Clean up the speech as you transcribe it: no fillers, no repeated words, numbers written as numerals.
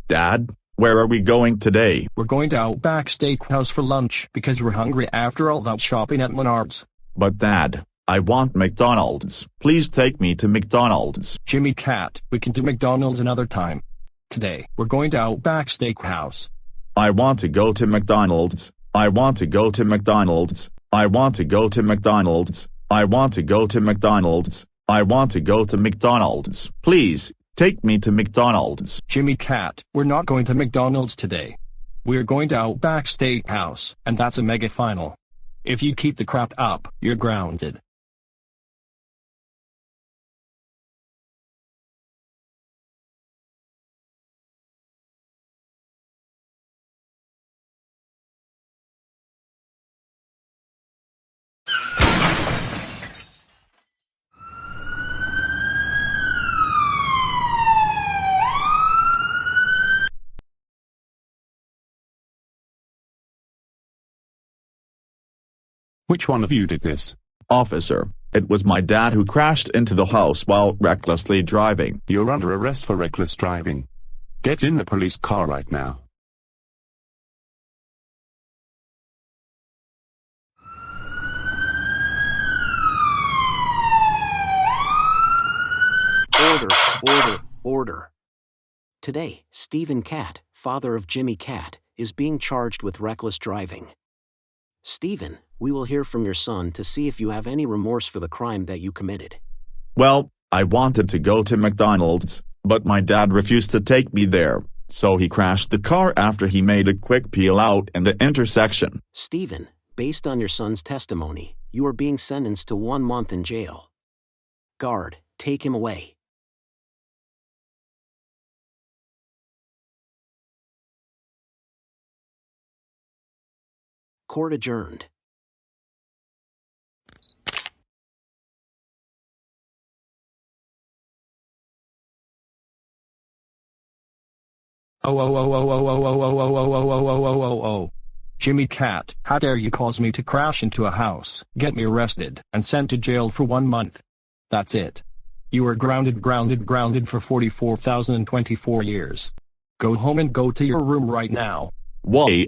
Dad, where are we going today? We're going to Outback Steakhouse for lunch because we're hungry after all that shopping at Menards. But Dad, I want McDonald's. Please take me to McDonald's. Jimmy Cat, we can do McDonald's another time. Today, we're going to Outback Steakhouse. I want to go to McDonald's. I want to go to McDonald's. I want to go to McDonald's. I want to go to McDonald's. I want to go to McDonald's. Please, take me to McDonald's. Jimmy Cat, we're not going to McDonald's today. We're going to Outback Steakhouse, and that's a mega final. If you keep the crap up, you're grounded. Which one of you did this? Officer, it was my dad who crashed into the house while recklessly driving. You're under arrest for reckless driving. Get in the police car right now. Order. Today, Stephen Cat, father of Jimmy Cat, is being charged with reckless driving. Stephen, we will hear from your son to see if you have any remorse for the crime that you committed. Well, I wanted to go to McDonald's, but my dad refused to take me there, so he crashed the car after he made a quick peel out in the intersection. Stephen, based on your son's testimony, you are being sentenced to 1 month in jail. Guard, take him away. Court adjourned. Jimmy Cat, how dare you cause me to crash into a house, get me arrested, and sent to jail for 1 month? That's it. You are grounded for 44,024 years. Go home and go to your room right now. Why?